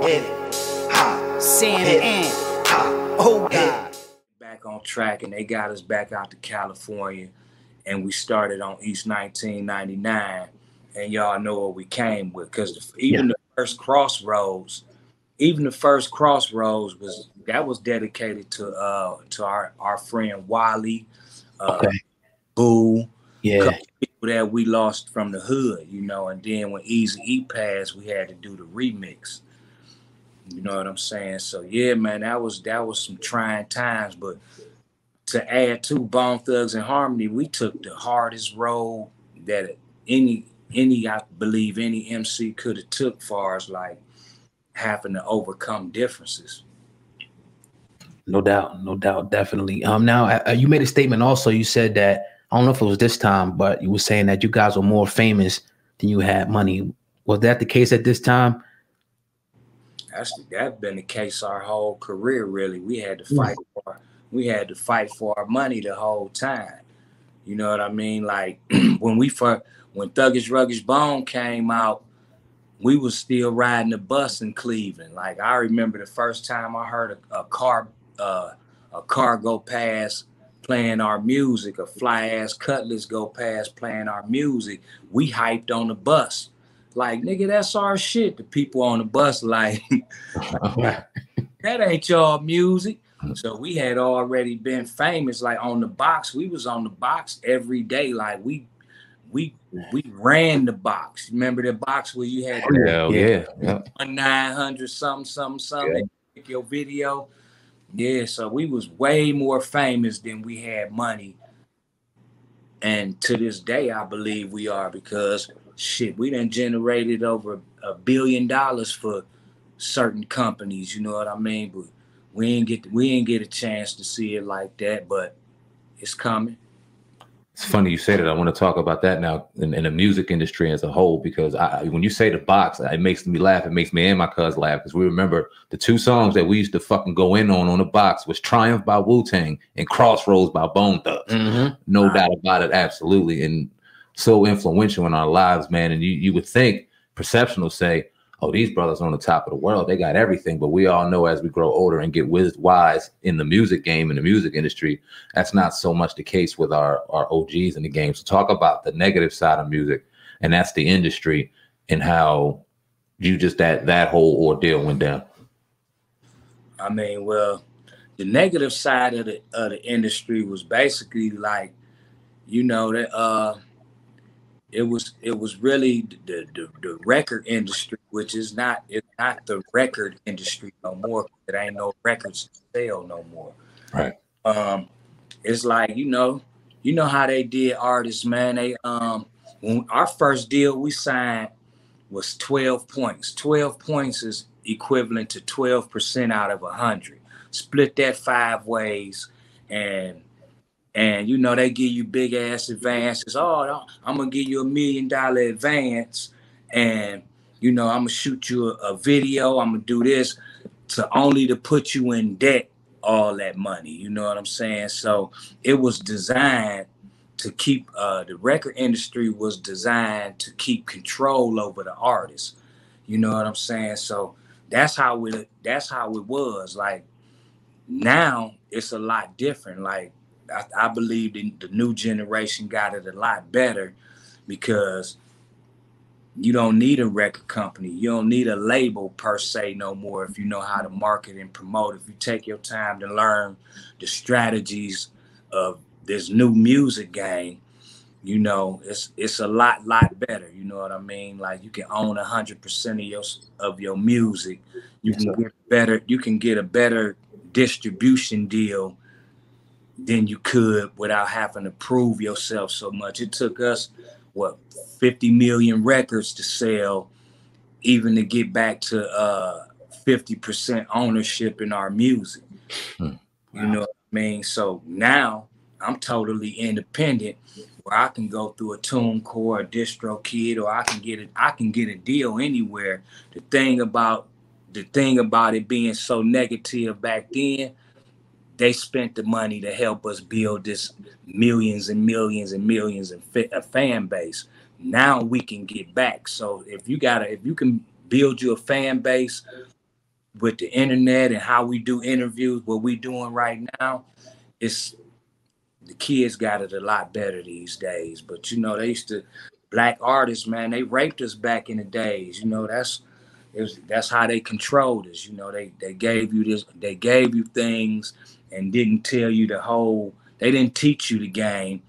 Oh God. Back on track, and they got us back out to California, and we started on East 1999, and y'all know what we came with, because even the first Crossroads was dedicated to our friend Wally, Boo, couple people that we lost from the hood, you know. And then when Easy E passed, we had to do the remix. You know what I'm saying? So yeah, man, that was some trying times. But to add to Bone Thugs and Harmony, we took the hardest road that any I believe any MC could have took, far as like having to overcome differences. No doubt, definitely. Now you made a statement also. You said that, I don't know if it was this time, but you were saying that you guys were more famous than you had money. Was that the case at this time? That's been the case our whole career, really. We had to fight for our money the whole time. You know what I mean? Like when Thuggish Ruggish Bone came out, we was still riding the bus in Cleveland. Like I remember the first time I heard a car go past playing our music, a fly ass Cutlass go past playing our music. We hyped on the bus. Like, nigga, that's our shit. The people on the bus like, that ain't y'all music. So we had already been famous. Like on the box, we was on the box every day. Like we ran the box. Remember the box where you had 900 something pick your video? Yeah, so we was way more famous than we had money. And to this day, I believe we are, because shit, we done generated over $1 billion for certain companies, you know what I mean? But we ain't get a chance to see it like that, but it's coming. It's funny you say that. I want to talk about that now in the music industry as a whole, because when you say the box, it makes me laugh. It makes me and my cuz laugh, because we remember the two songs that we used to fucking go in on the box was Triumph by Wu-Tang and Crossroads by Bone Thugs. No doubt about it, absolutely. And so influential in our lives, man. And you would think, perception will say, oh, these brothers are on the top of the world. They got everything. But we all know as we grow older and get wise in the music game, in the music industry, that's not so much the case with our OGs in the game. So talk about the negative side of music, and that's the industry, and how you just that whole ordeal went down. I mean, well, the negative side of the industry was basically like, you know, that it was really the record industry, which it's not the record industry no more. It ain't no records to sell no more. Right. It's like, you know how they did artists, man. They when our first deal we signed was 12 points. 12 points is equivalent to 12% out of 100. Split that 5 ways, and you know, they give you big ass advances. Oh, I'm gonna give you $1 million advance, and you know, I'm gonna shoot you a video. I'm gonna do this to put you in debt all that money. You know what I'm saying? So it was designed to keep the record industry was designed to keep control over the artists. You know what I'm saying? So that's how it was. Like now it's a lot different. Like I believe the new generation got it a lot better, because you don't need a record company. You don't need a label per se no more if you know how to market and promote. If you take your time to learn the strategies of this new music game, you know, it's a lot better. You know what I mean? Like you can own 100% of your music. You can get a better distribution deal than you could without having to prove yourself so much. It took us 50 million records to sell, even to get back to 50% ownership in our music. You know what I mean? So now I'm totally independent, where I can go through a TuneCore, a DistroKid, or I can get a deal anywhere. The thing about it being so negative back then, they spent the money to help us build this millions and millions and millions of fan base. Now we can get back. So if you can build you a fan base with the internet and how we do interviews, what we doing right now, it's the kids got it a lot better these days. But you know, they used to black artists, man, they raped us back in the days. You know, that's how they controlled us. You know, they gave you this, they gave you things and didn't tell you the whole. They didn't teach you the game.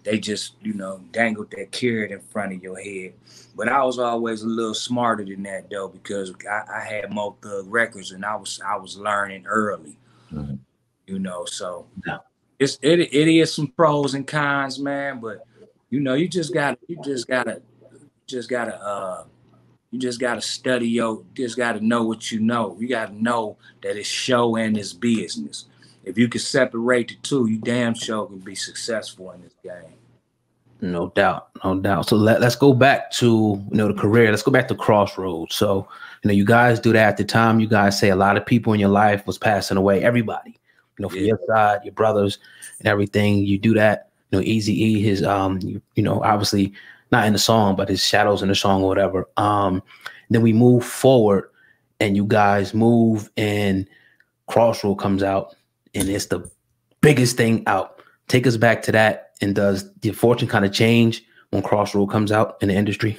They just, you know, dangled that carrot in front of your head. But I was always a little smarter than that though, because I had more Thug records and I was learning early. Mm-hmm. You know, so it is some pros and cons, man. But you know, you just gotta study just gotta know what you know. You gotta know that it's show and it's business. If you can separate the two, you damn sure can be successful in this game. No doubt, no doubt. So let's go back to, you know, the career. Let's go back to Crossroads. So, you know, you guys do that at the time. You guys say a lot of people in your life was passing away. Everybody, you know, from your side, your brothers and everything. You do that. You know, Eazy-E, his you know, obviously not in the song, but his shadows in the song or whatever. Then we move forward, and you guys move, and Crossroad comes out, and it's the biggest thing out. Take us back to that. And does the fortune kind of change when Crossroad comes out in the industry?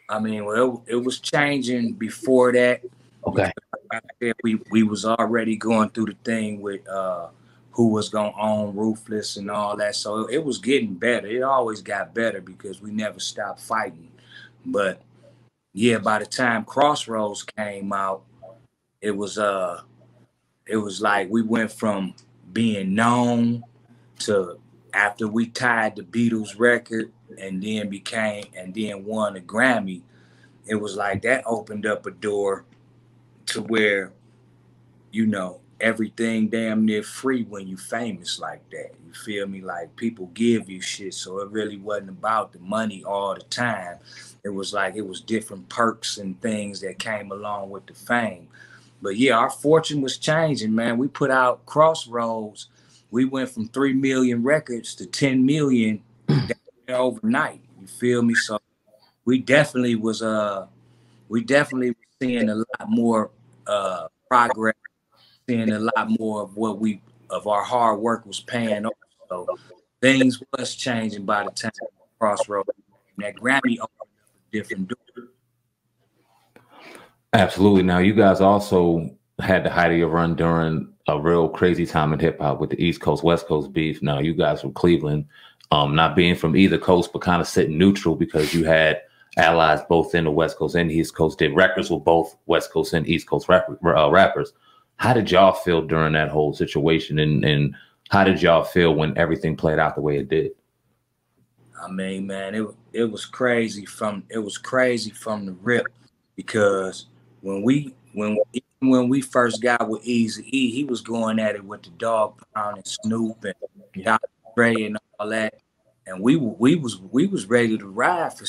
I mean, well, it was changing before that. Okay. We was already going through the thing with who was gonna own Ruthless and all that. So it was getting better. It always got better because we never stopped fighting. But yeah, by the time Crossroads came out, it was like we went from being known to, after we tied the Beatles record and then won a Grammy, it was like that opened up a door to where, you know, everything damn near free when you famous like that. You feel me? Like people give you shit. So it really wasn't about the money all the time. It was like it was different perks and things that came along with the fame. But yeah, our fortune was changing, man. We put out Crossroads. We went from 3 million records to 10 million overnight. You feel me? So we definitely was seeing a lot more progress, seeing a lot more of our hard work was paying off. So things was changing by the time Crossroads. That Grammy opened up a different door. Absolutely. Now, you guys also had the height of your run during a real crazy time in hip hop with the East Coast, West Coast beef. Now, you guys from Cleveland, not being from either coast, but kind of sitting neutral because you had allies both in the West Coast and the East Coast, did records with both West Coast and East Coast rappers. How did y'all feel during that whole situation? And how did y'all feel when everything played out the way it did? I mean, man, it was crazy from the rip, because when we first got with Eazy-E, he was going at it with the Dog Pound and Snoop and Dr. Dre and all that, and we was ready to ride for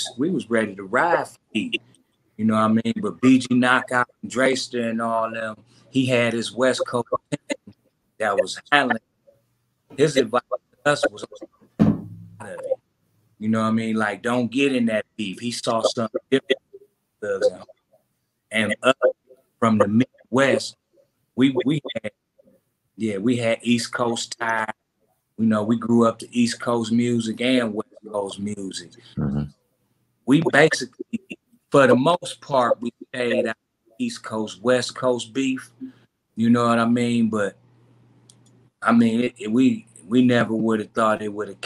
E. You know what I mean? But BG Knockout and Drayster and all them, he had his West Coast that was handling. His advice to us was out of it. You know what I mean? Like, don't get in that beef. He saw something different. And us from the Midwest, we had East Coast ties. You know, we grew up to East Coast music and West Coast music. Mm-hmm. We basically, for the most part, we stayed out East Coast, West Coast beef. You know what I mean? But I mean, we never would have thought it would have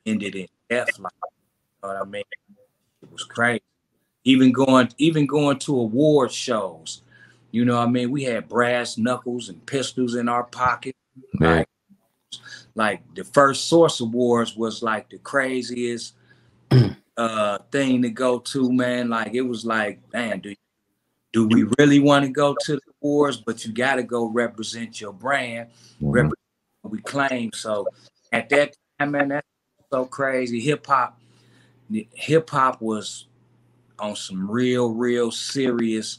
ended in death. Like, you know what I mean? It was crazy. Even going to award shows, you know what I mean? We had brass knuckles and pistols in our pocket. Man. Like the first Source Awards was like the craziest thing to go to, man. Like it was like, man, do we really want to go to the awards? But you got to go represent your brand, represent what we claim. So at that time, man, that's so crazy. Hip hop was on some real serious.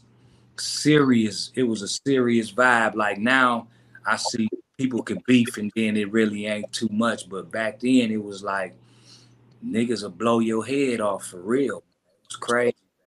It was a serious vibe. Like now I see people can beef and then it really ain't too much. But back then it was like niggas will blow your head off for real. It was crazy.